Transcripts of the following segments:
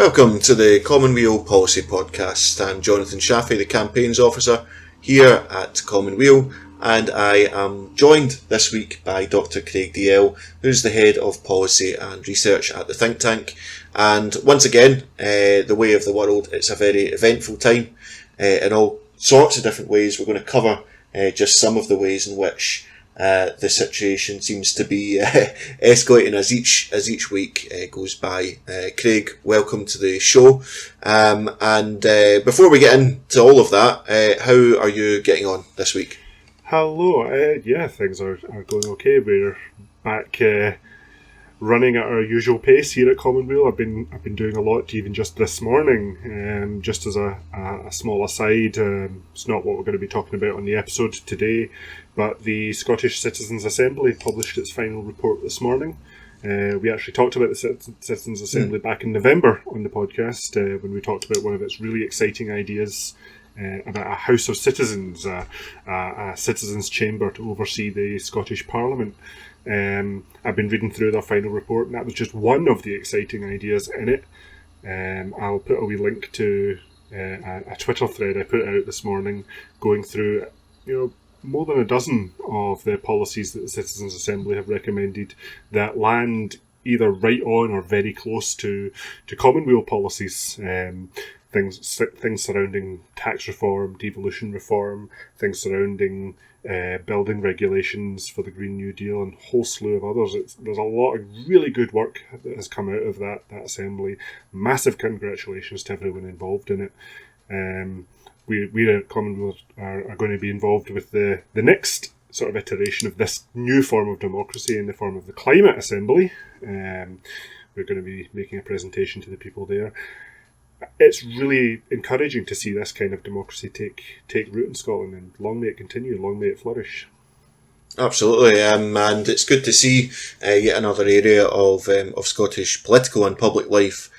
Welcome to the Common Weal Policy Podcast. I'm Jonathan Shafi, the Campaigns Officer here at Common Weal, and I am joined this week by Dr. Craig Dalzell, who's the Head of Policy and Research at the think tank. And once again, the way of the world, it's a very eventful time in all sorts of different ways. We're going to cover just some of the ways in which the situation seems to be escalating as each week goes by. Craig, welcome to the show. And before we get into all of that, how are you getting on this week? Hello. Things are going okay. We're back running at our usual pace here at Common Weal. I've been doing a lot even just this morning. Just as a small aside, it's not what we're going to be talking about on the episode today, but the Scottish Citizens' Assembly published its final report this morning. We actually talked about the Citizens' Assembly back in November on the podcast when we talked about one of its really exciting ideas about a House of Citizens, a citizens' chamber to oversee the Scottish Parliament. I've been reading through their final report, and that was just one of the exciting ideas in it. I'll put a wee link to a Twitter thread I put out this morning going through, more than a dozen of the policies that the Citizens' Assembly have recommended that land either right on or very close to Commonweal policies. Things surrounding tax reform, devolution reform, things surrounding building regulations for the Green New Deal, and a whole slew of others. There's a lot of really good work that has come out of that assembly. Massive congratulations to everyone involved in it. We at Commonweal are going to be involved with the next sort of iteration of this new form of democracy in the form of the Climate Assembly. We're going to be making a presentation to the people there. It's really encouraging to see this kind of democracy take root in Scotland, and long may it continue, long may it flourish. Absolutely, and it's good to see yet another area of Scottish political and public life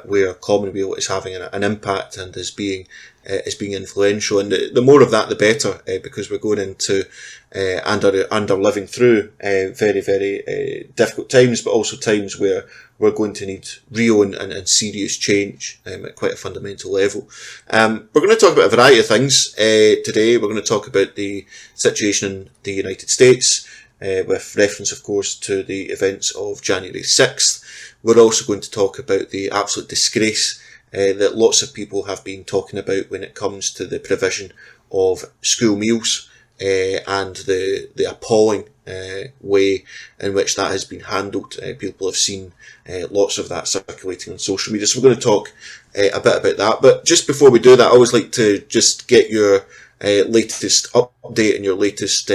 where Common Weal is having an impact and is being influential, and the more of that the better, because we're going into and are living through very, very difficult times, but also times where we're going to need real and serious change at quite a fundamental level. We're going to talk about a variety of things today. We're going to talk about the situation in the United States, with reference, of course, to the events of January 6th. We're also going to talk about the absolute disgrace that lots of people have been talking about when it comes to the provision of school meals and the appalling way in which that has been handled. People have seen lots of that circulating on social media, so we're going to talk a bit about that. But just before we do that, I always like to just get your latest update and your latest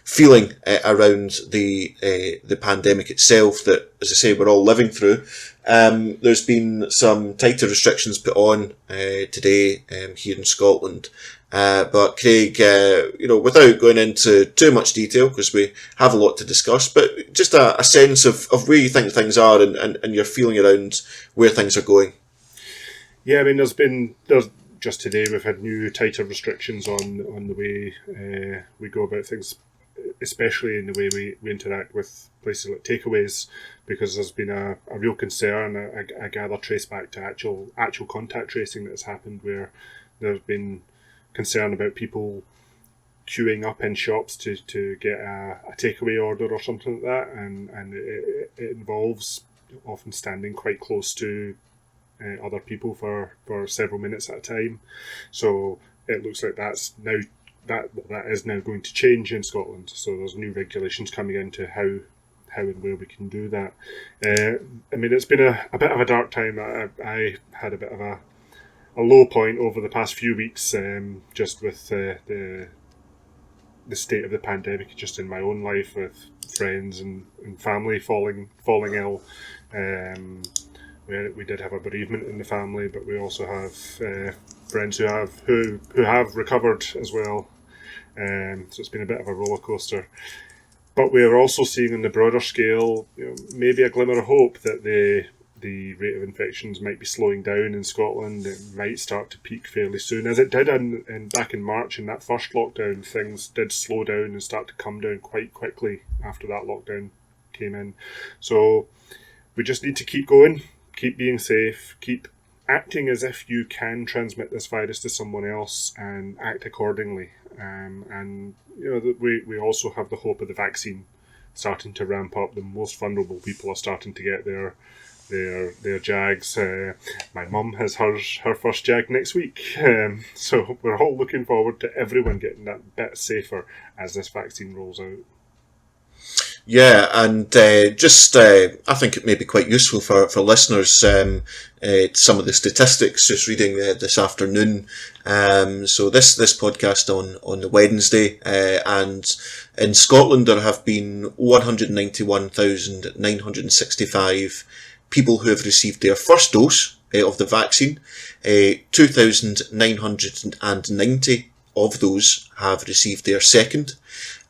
feeling around the pandemic itself that, as I say, we're all living through. There's been some tighter restrictions put on today here in Scotland. But Craig, without going into too much detail, because we have a lot to discuss, but just a sense of where you think things are and your feeling around where things are going. Yeah, I mean, there's just today we've had new tighter restrictions on the way we go about things, especially in the way we interact with places like takeaways, because there's been a real concern, I gather, traced back to actual contact tracing that has happened, where there's been concern about people queuing up in shops to get a takeaway order or something like that, and it involves often standing quite close to other people for several minutes at a time. So it looks like that is now going to change in Scotland. So there's new regulations coming into how and where we can do that. I mean, it's been a bit of a dark time. I had a bit of a low point over the past few weeks, just with the state of the pandemic, just in my own life, with friends and family falling ill. We did have a bereavement in the family, but we also have friends who have recovered as well. So it's been a bit of a roller coaster. But we are also seeing on the broader scale, maybe a glimmer of hope that the rate of infections might be slowing down in Scotland. It might start to peak fairly soon, as it did back in March in that first lockdown. Things did slow down and start to come down quite quickly after that lockdown came in. So we just need to keep going, keep being safe, keep acting as if you can transmit this virus to someone else, and act accordingly. And we also have the hope of the vaccine starting to ramp up. The most vulnerable people are starting to get their jags. My mum has her first jag next week, so we're all looking forward to everyone getting that bit safer as this vaccine rolls out. Yeah, and I think it may be quite useful for listeners, some of the statistics, just reading this afternoon. So this podcast on the Wednesday, and in Scotland there have been 191,965 people who have received their first dose of the vaccine. 2,990 of those have received their second.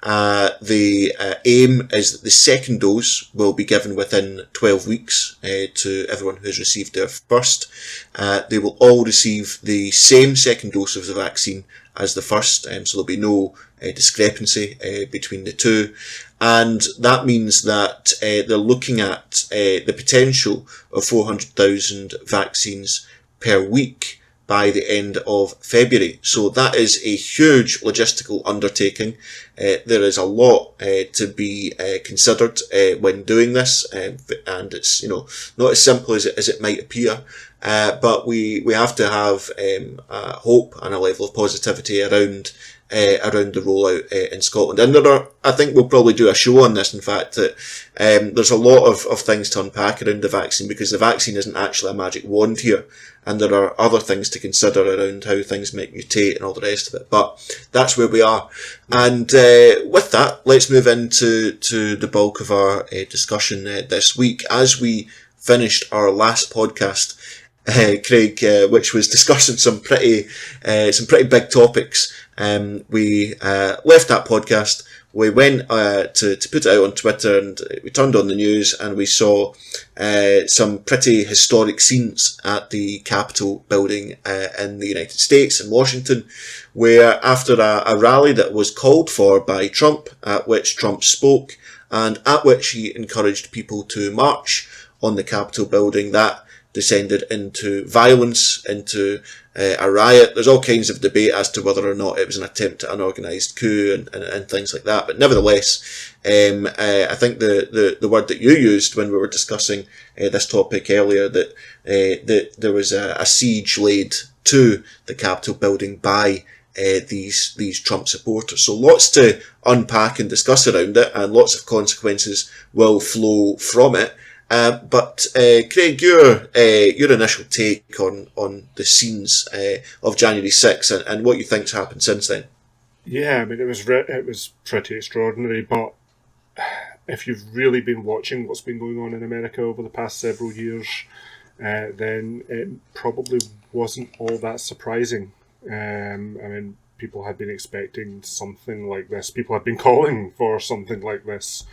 The aim is that the second dose will be given within 12 weeks to everyone who has received their first. They will all receive the same second dose of the vaccine as the first, so there'll be no discrepancy between the two. And that means that they're looking at the potential of 400,000 vaccines per week by the end of February. So that is a huge logistical undertaking. There is a lot to be considered when doing this, and it's not as simple as it might appear. But we have to have hope and a level of positivity around the rollout in Scotland. And I think we'll probably do a show on this, in fact, that there's a lot of things to unpack around the vaccine, because the vaccine isn't actually a magic wand here, and there are other things to consider around how things might mutate and all the rest of it. But that's where we are. And with that, let's move into the bulk of our discussion this week. As we finished our last podcast, Craig, which was discussing some pretty big topics. We left that podcast. We went to put it out on Twitter, and we turned on the news, and we saw some pretty historic scenes at the Capitol building in the United States, in Washington, where after a rally that was called for by Trump, at which Trump spoke, and at which he encouraged people to march on the Capitol building, that descended into violence, into a riot. There's all kinds of debate as to whether or not it was an attempt at an organised coup and things like that. But nevertheless, I think the word that you used when we were discussing this topic earlier, that there was a siege laid to the Capitol building by these Trump supporters. So lots to unpack and discuss around it, and lots of consequences will flow from it. But Craig, your initial take on the scenes of January 6th and what you think's happened since then? Yeah, I mean, it was pretty extraordinary. But if you've really been watching what's been going on in America over the past several years, then it probably wasn't all that surprising. I mean, people had been expecting something like this. People had been calling for something like this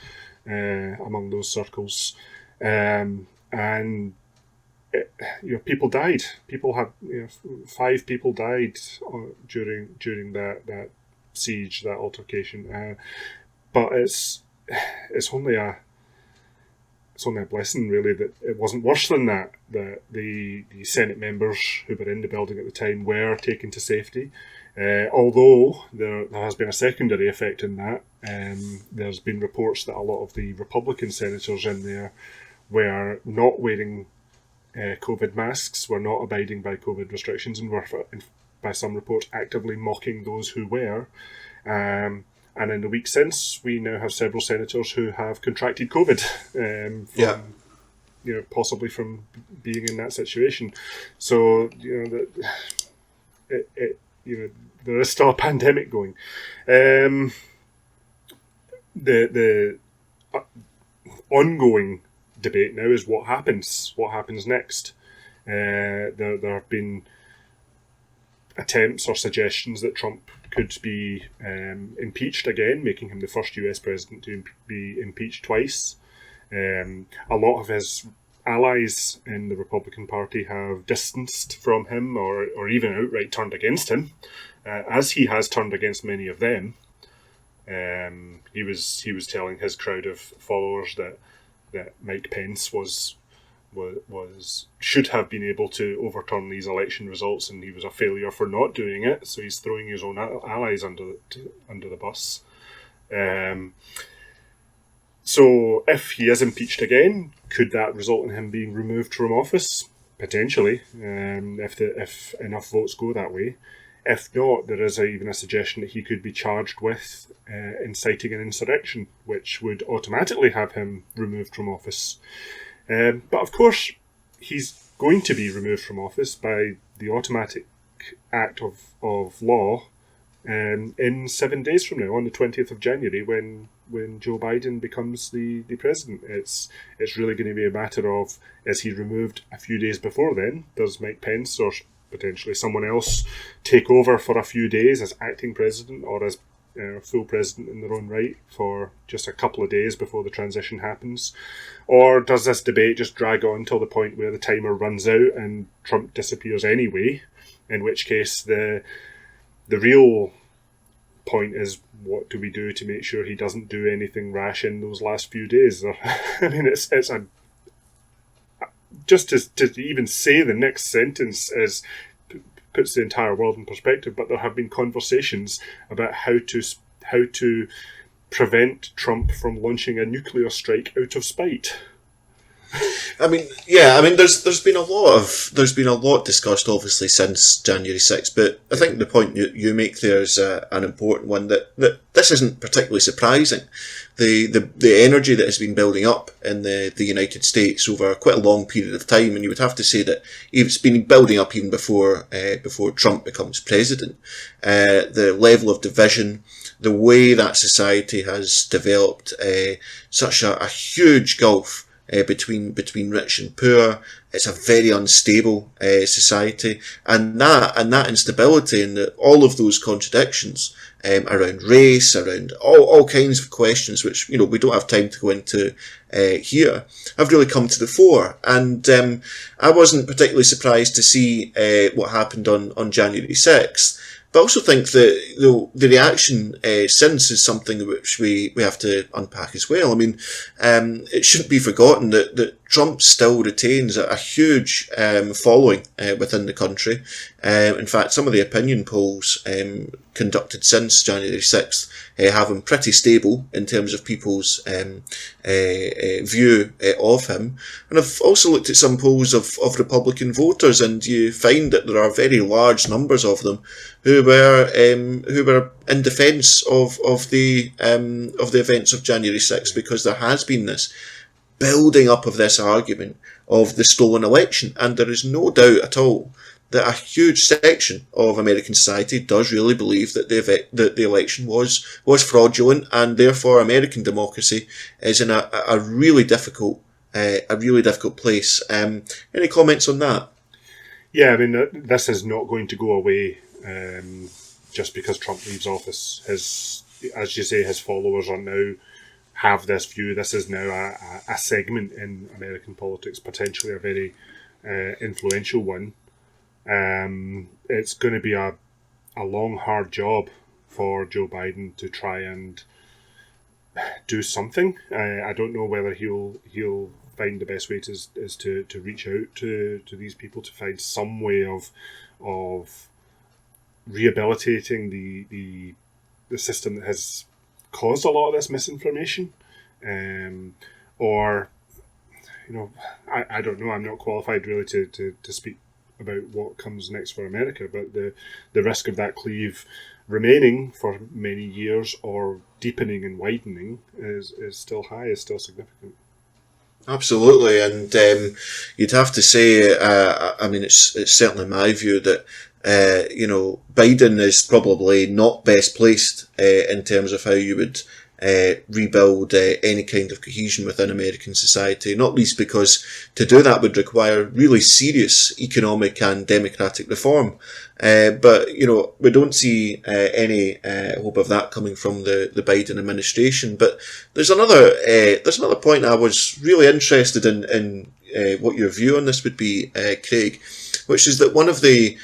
among those circles. And people died. People had 5 people died during that siege, that altercation. But it's only a blessing, really, that it wasn't worse than that. That the Senate members who were in the building at the time were taken to safety. Although there has been a secondary effect in that. There's been reports that a lot of the Republican senators in there were not wearing COVID masks, were not abiding by COVID restrictions, and were, by some reports, actively mocking those who were. And in the week since, we now have several senators who have contracted COVID, possibly from being in that situation. So there is still a pandemic going. The ongoing debate now is what happens next. There have been attempts or suggestions that Trump could be impeached again, making him the first US president to be impeached twice. A lot of his allies in the Republican Party have distanced from him or even outright turned against him, as he has turned against many of them. He was telling his crowd of followers that Mike Pence was should have been able to overturn these election results, and he was a failure for not doing it. So he's throwing his own allies under the bus. So if he is impeached again, could that result in him being removed from office? Potentially, if enough votes go that way. If not, there is even a suggestion that he could be charged with inciting an insurrection, which would automatically have him removed from office. But of course, he's going to be removed from office by the automatic act of law in 7 days from now, on the 20th of January, when Joe Biden becomes the president. It's really going to be a matter of, is he removed a few days before then? Does Mike Pence or potentially someone else take over for a few days as acting president or as full president in their own right for just a couple of days before the transition happens? Or does this debate just drag on till the point where the timer runs out and Trump disappears anyway, in which case the real point is, what do we do to make sure he doesn't do anything rash in those last few days? I mean, it's a just to even say the next sentence puts the entire world in perspective. But there have been conversations about how to prevent Trump from launching a nuclear strike out of spite. I mean, yeah. I mean, there's been a lot discussed, obviously, since January 6th. But I think the point you make there is an important one, that this isn't particularly surprising. The energy that has been building up in the United States over quite a long period of time, and you would have to say that it's been building up even before Trump becomes president. The level of division, the way that society has developed, such a huge gulf between rich and poor. It's a very unstable society, and that instability and all of those contradictions around race, around all kinds of questions, which we don't have time to go into here, have really come to the fore. And I wasn't particularly surprised to see what happened on January 6th. But I also think that the reaction since is something which we have to unpack as well. I mean, it shouldn't be forgotten that Trump still retains a huge following within the country. In fact, some of the opinion polls conducted since January 6th have him pretty stable in terms of people's view of him. And I've also looked at some polls of Republican voters, and you find that there are very large numbers of them who were in defence of the events of January 6th, because there has been this building up of this argument of the stolen election, and there is no doubt at all that a huge section of American society does really believe that the election was fraudulent, and therefore American democracy is in a really difficult place. Any comments on that? Yeah, I mean, this is not going to go away just because Trump leaves office. As you say, his followers are now have this view. This is now a segment in American politics, potentially a very influential one. It's going to be a long, hard job for Joe Biden to try and do something. I don't know whether he'll find the best way is to reach out to these people to find some way of rehabilitating the system that has caused a lot of this misinformation, or I don't know. I'm not qualified really to speak about what comes next for America, but the risk of that cleave remaining for many years or deepening and widening is still high, is still significant. Absolutely, and you'd have to say, I mean, it's certainly my view that Biden is probably not best placed in terms of how you would rebuild any kind of cohesion within American society, not least because to do that would require really serious economic and democratic reform. But we don't see any hope of that coming from the Biden administration. But there's another point I was really interested in what your view on this would be, Craig, which is that one of the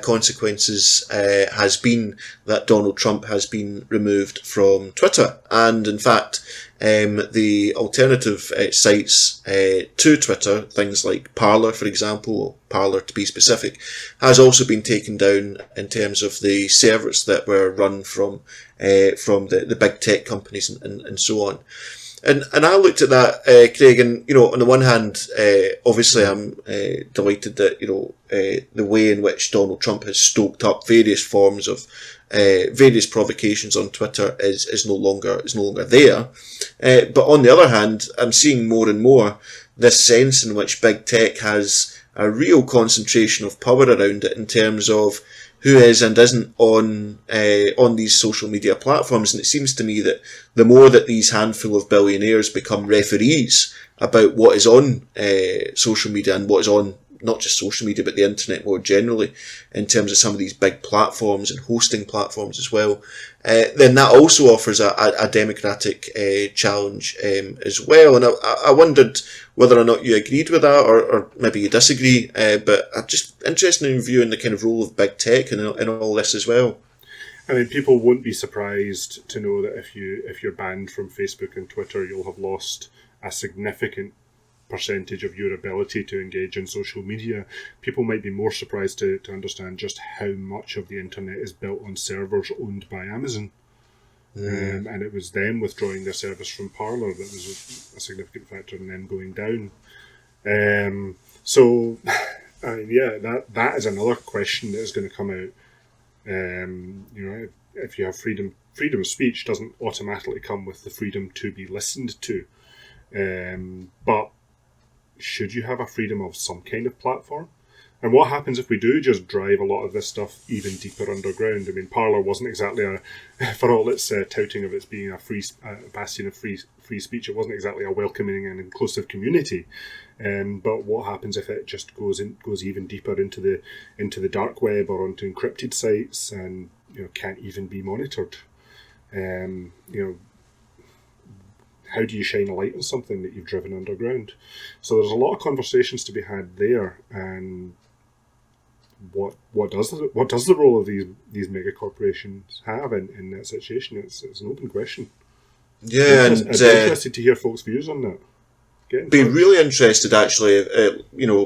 consequences has been that Donald Trump has been removed from Twitter. And in fact, the alternative sites to Twitter, things like Parler, for example, or Parler to be specific, has also been taken down in terms of the servers that were run from the big tech companies and so on. And I looked at that, Craig, and, on the one hand, obviously I'm delighted that, the way in which Donald Trump has stoked up various forms of various provocations on Twitter is no longer there. But on the other hand, I'm seeing more and more this sense in which big tech has a real concentration of power around it in terms of who is and isn't on these social media platforms. And it seems to me that the more that these handful of billionaires become referees about what is on social media and what is on not just social media but the internet more generally, in terms of some of these big platforms and hosting platforms as well, then that also offers a democratic challenge as well. And I wondered whether or not you agreed with that, or maybe you disagree, but I'm just interested in viewing the kind of role of big tech in all this as well. I mean, people won't be surprised to know that if you're banned from Facebook and Twitter, you'll have lost a significant percentage of your ability to engage in social media. People might be more surprised to understand just how much of the internet is built on servers owned by Amazon. And it was them withdrawing their service from Parler that was a significant factor in them going down. So, I mean, yeah, that is another question that is going to come out. If you have freedom of speech doesn't automatically come with the freedom to be listened to. But should you have a freedom of some kind of platform? And what happens if we do just drive a lot of this stuff even deeper underground? I mean, Parler wasn't exactly for all its touting of its being a bastion of free speech, it wasn't exactly a welcoming and inclusive community. But what happens if it just goes even deeper into the dark web or onto encrypted sites and can't even be monitored? How do you shine a light on something that you've driven underground? So there's a lot of conversations to be had there. And what does the role of these mega corporations have in that situation? It's an open question. Yeah, I'd be interested to hear folks' views on that. Be really interested, actually.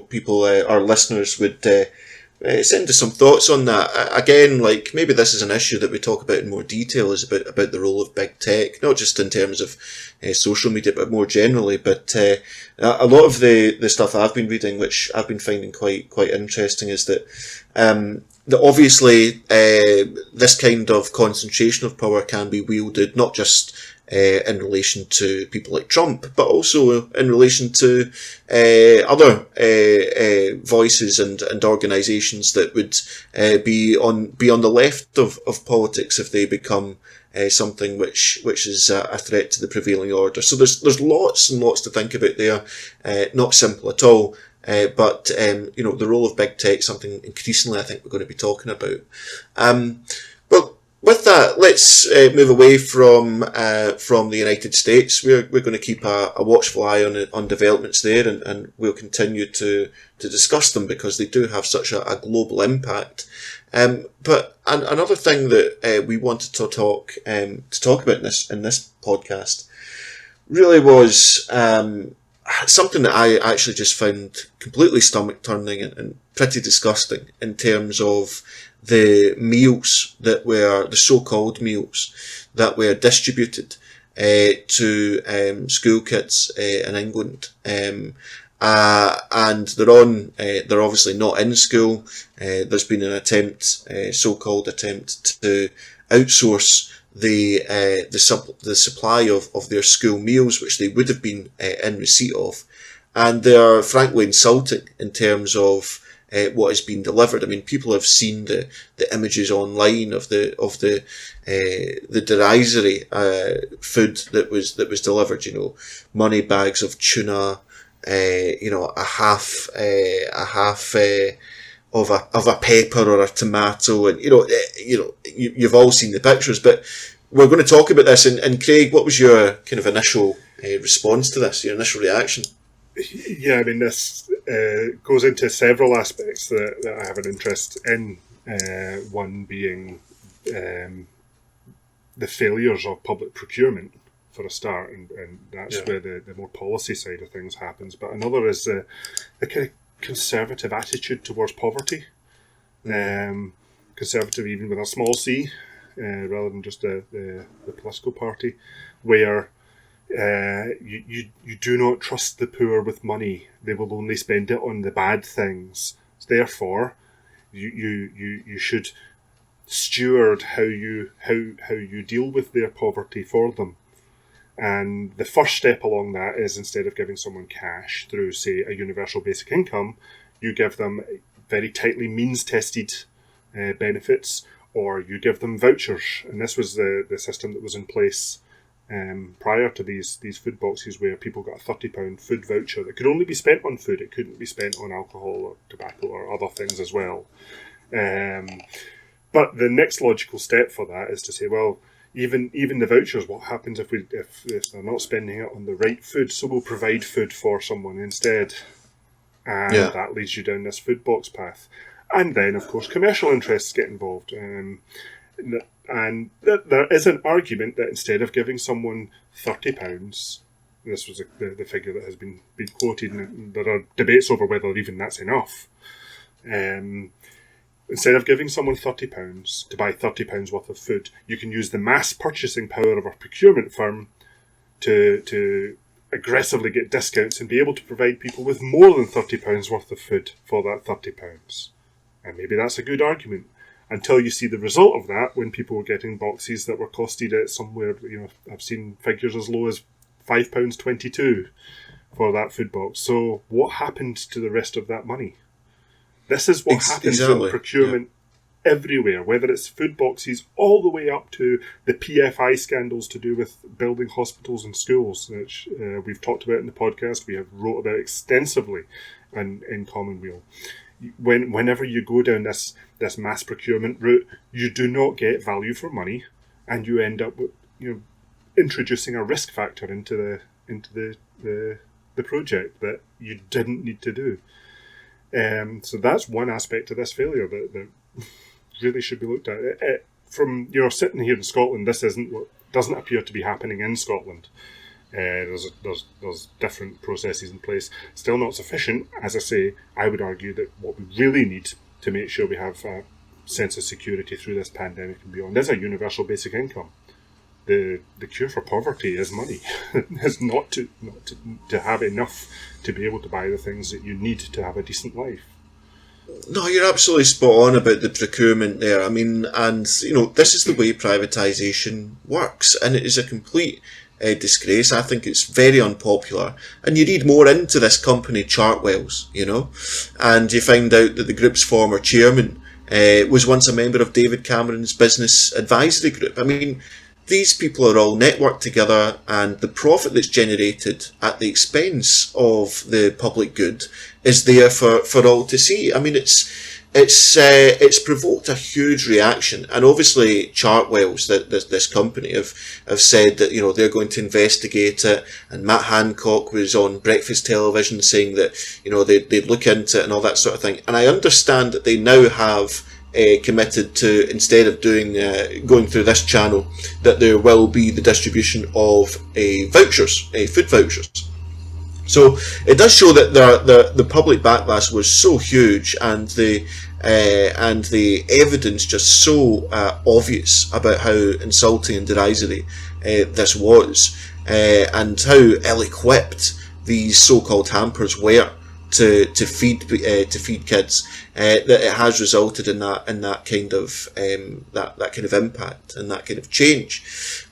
People, our listeners would send us some thoughts on that. Again, like, maybe this is an issue that we talk about in more detail, is about the role of big tech, not just in terms of social media, but more generally. But a lot of the stuff I've been reading, which I've been finding quite interesting, is that obviously this kind of concentration of power can be wielded not just in relation to people like Trump, but also in relation to other voices and organisations that would be on the left of politics if they become something which is a threat to the prevailing order. So there's lots and lots to think about there. Not simple at all. But the role of big tech, something increasingly I think we're going to be talking about. Well, with that, let's move away from the United States. We're going to keep a watchful eye on developments there, and we'll continue to discuss them because they do have such a global impact. But another thing that we wanted to talk about in this podcast really was something that I actually just found completely stomach turning and pretty disgusting in terms of the meals that were, the so-called meals that were distributed to school kids in England. And they're obviously not in school. There's been an so-called attempt to outsource the supply of their school meals, which they would have been in receipt of, and they are frankly insulting in terms of what has been delivered. I mean, people have seen the images online of the derisory food that was delivered. Money bags of tuna, a half of a pepper or a tomato, and you've all seen the pictures. But we're going to talk about this. And Craig, what was your kind of initial response to this? Your initial reaction? Yeah, I mean, this goes into several aspects that I have an interest in. One being the failures of public procurement, for a start, and that's where the more policy side of things happens. But another is the kind of conservative attitude towards poverty. Conservative even with a small c, rather than just the political party, where you do not trust the poor with money. They will only spend it on the bad things. Therefore, you should steward how you deal with their poverty for them. And the first step along that is, instead of giving someone cash through, say, a universal basic income, you give them very tightly means-tested benefits, or you give them vouchers. And this was the system that was in place prior to these food boxes, where people got a £30 food voucher that could only be spent on food. It couldn't be spent on alcohol or tobacco or other things as well. But the next logical step for that is to say, well, even the vouchers, what happens if they're not spending it on the right food? So we'll provide food for someone instead. And that leads you down this food box path. And then, of course, commercial interests get involved. And there is an argument that instead of giving someone £30, this was the figure that has been quoted, and there are debates over whether even that's enough. Instead of giving someone £30 to buy £30 worth of food, you can use the mass purchasing power of a procurement firm to aggressively get discounts and be able to provide people with more than £30 worth of food for that £30. And maybe that's a good argument, until you see the result of that when people were getting boxes that were costed at somewhere, I've seen figures as low as £5.22 for that food box. So what happened to the rest of that money? This is what happens in procurement everywhere, whether it's food boxes all the way up to the PFI scandals to do with building hospitals and schools, which we've talked about in the podcast. We have wrote about extensively in Common Weal. Whenever you go down this mass procurement route, you do not get value for money, and you end up with introducing a risk factor into the project that you didn't need to do. So that's one aspect of this failure that really should be looked at. From sitting here in Scotland, this doesn't appear to be happening in Scotland. There's different processes in place, still not sufficient. As I say, I would argue that what we really need to make sure we have a sense of security through this pandemic and beyond is a universal basic income. The cure for poverty is money. Is not to have enough to be able to buy the things that you need to have a decent life. No, you're absolutely spot on about the procurement there. I mean, and this is the way privatisation works, and it is a complete disgrace. I think it's very unpopular. And you read more into this company, Chartwell's, and you find out that the group's former chairman was once a member of David Cameron's business advisory group. I mean, these people are all networked together, and the profit that's generated at the expense of the public good is there for all to see. I mean, it's provoked a huge reaction, and obviously Chartwell's, this company, have said that they're going to investigate it. And Matt Hancock was on breakfast television saying that they'd look into it and all that sort of thing. And I understand that they now have committed to, instead of going through this channel, that there will be the distribution of food vouchers. So it does show that the public backlash was so huge, and the evidence just so obvious about how insulting and derisory this was, and how ill-equipped these so-called hampers were to feed kids, that it has resulted in that kind of impact and that kind of change.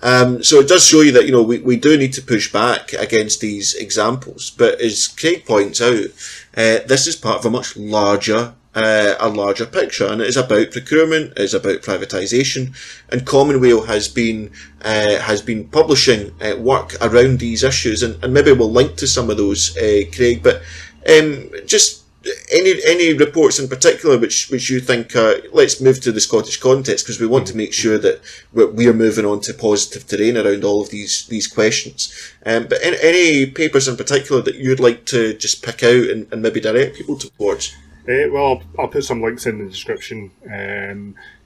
So it does show you that we do need to push back against these examples. But as Craig points out, this is part of a much larger picture, and it is about procurement, it is about privatisation, and Common Weal has been publishing work around these issues, and maybe we'll link to some of those, Craig. But just any reports in particular which you think let's move to the Scottish context, because we want to make sure that we are moving on to positive terrain around all of these questions. But any papers in particular that you'd like to just pick out and maybe direct people towards? Well, I'll put some links in the description.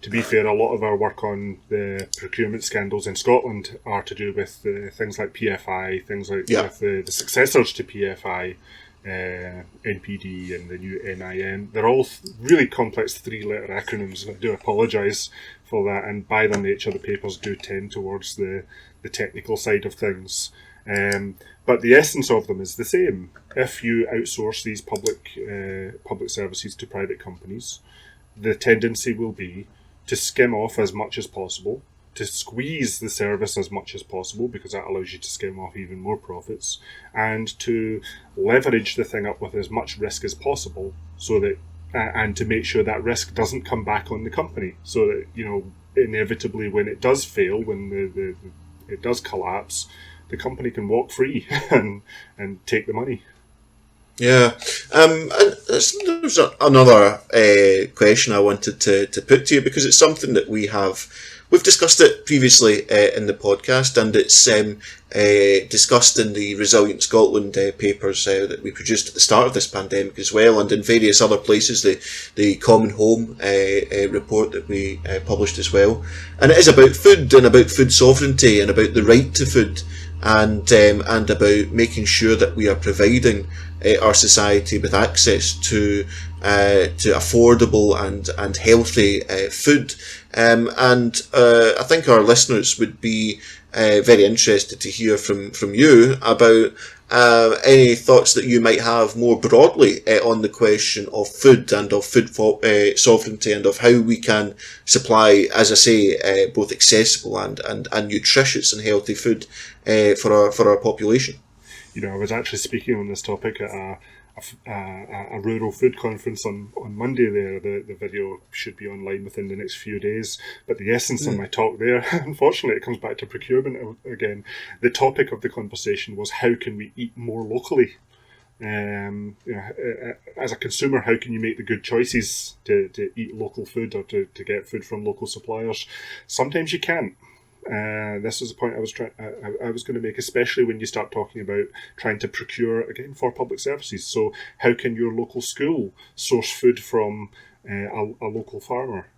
To be fair, a lot of our work on the procurement scandals in Scotland are to do with things like PFI, things like with the successors to PFI, NPD and the new NIN. They're all really complex three-letter acronyms, and I do apologise for that, and by the nature the papers do tend towards the technical side of things. But the essence of them is the same. If you outsource these public services to private companies, the tendency will be to skim off as much as possible, to squeeze the service as much as possible, because that allows you to skim off even more profits, and to leverage the thing up with as much risk as possible, so that and to make sure that risk doesn't come back on the company, so that, you know, inevitably when it does fail, when it does collapse, the company can walk free and take the money. Yeah, and there's another question I wanted to put to you, because it's something that we've discussed it previously in the podcast, and it's discussed in the Resilient Scotland papers that we produced at the start of this pandemic as well, and in various other places, the Common Home report that we published as well. And it is about food, and about food sovereignty, and about the right to food, and about making sure that we are providing our society with access to affordable and healthy food. And I think our listeners would be very interested to hear from you about any thoughts that you might have more broadly on the question of food and of food sovereignty, and of how we can supply, as I say, both accessible and nutritious and healthy food for our population. You know, I was actually speaking on this topic at a rural food conference on Monday there. The video should be online within the next few days. But the essence of my talk there, unfortunately, it comes back to procurement again. The topic of the conversation was, how can we eat more locally? You know, as a consumer, how can you make the good choices to eat local food, or to get food from local suppliers? Sometimes you can't. This was the point I was going to make, especially when you start talking about trying to procure, again, for public services. So how can your local school source food from a local farmer?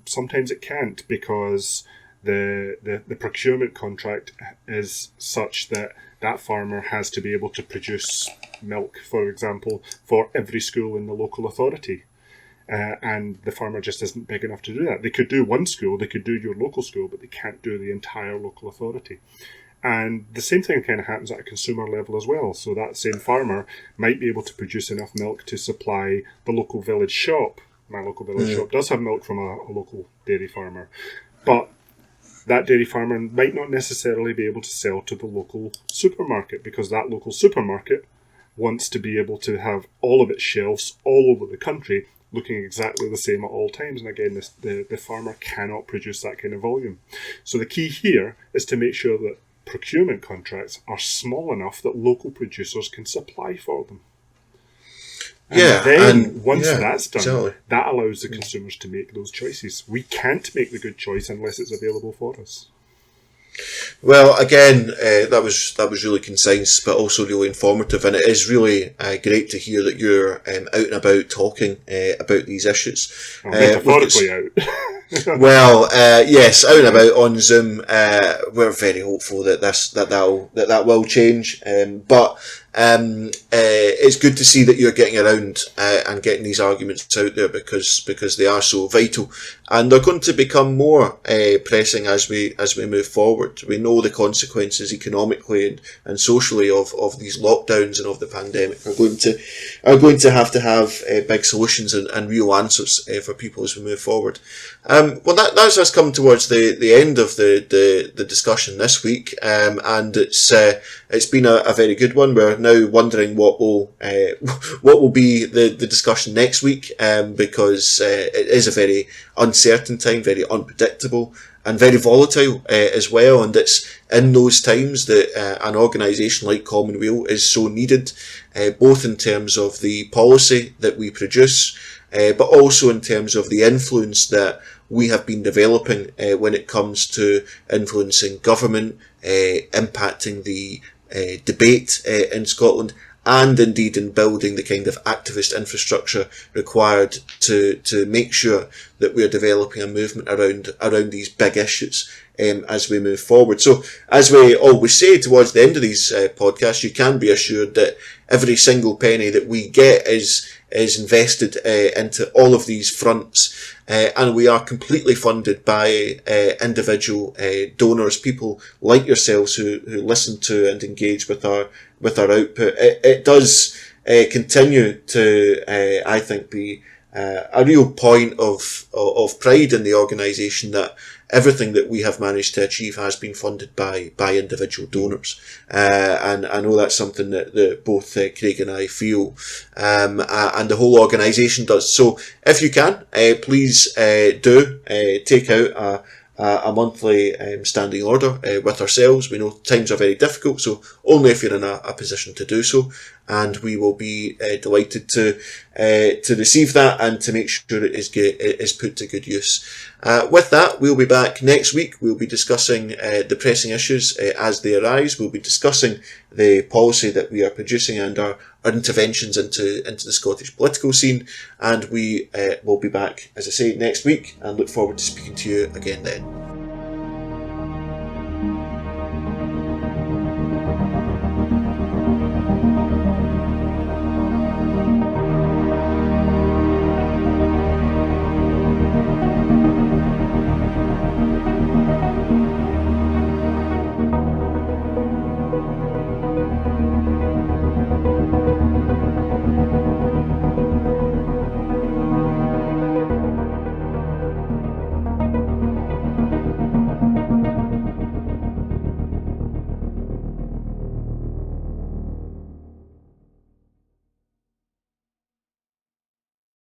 Sometimes it can't, because the procurement contract is such that farmer has to be able to produce milk, for example, for every school in the local authority. And the farmer just isn't big enough to do that. They could do one school, they could do your local school, but they can't do the entire local authority. And the same thing kind of happens at a consumer level as well. So that same farmer might be able to produce enough milk to supply the local village shop. My local village shop does have milk from a local dairy farmer. But that dairy farmer might not necessarily be able to sell to the local supermarket, because that local supermarket wants to be able to have all of its shelves all over the country looking exactly the same at all times. And again, the farmer cannot produce that kind of volume. So the key here is to make sure that procurement contracts are small enough that local producers can supply for them. And once that's done, exactly, that allows the consumers to make those choices. We can't make the good choice unless it's available for us. Well, again, that was really concise, but also really informative, and it is really great to hear that you're out and about talking about these issues. Metaphorically out. Well, yes, out and about on Zoom. We're very hopeful that that will change. But it's good to see that you're getting around and getting these arguments out there, because they are so vital, and they're going to become more pressing as we move forward. We know the consequences economically and socially of these lockdowns and of the pandemic are going to have big solutions and real answers for people as we move forward. Well, that's us come towards the end of the discussion this week, and it's it's been a very good one. We're now wondering what will be the discussion next week, because it is a very uncertain time, very unpredictable, and very volatile as well. And it's in those times that an organisation like Common Weal is so needed, both in terms of the policy that we produce, but also in terms of the influence that we have been developing when it comes to influencing government, impacting the debate in Scotland, and indeed in building the kind of activist infrastructure required to make sure that we're developing a movement around these big issues as we move forward. So, as we always say towards the end of these podcasts, you can be assured that every single penny that we get is invested into all of these fronts, and we are completely funded by individual donors, people like yourselves who listen to and engage with our output. It does continue to, I think, be a real point of pride in the organisation that everything that we have managed to achieve has been funded by individual donors. And I know that's something that both Craig and I feel, and the whole organisation does. So if you can, please do take out a monthly standing order with ourselves. We know times are very difficult, so only if you're in a position to do so, and we will be delighted to receive that and to make sure it is put to good use. With that, we'll be back next week. We'll be discussing the pressing issues as they arise. We'll be discussing the policy that we are producing and our interventions into the Scottish political scene, and we will be back, as I say, next week, and look forward to speaking to you again then.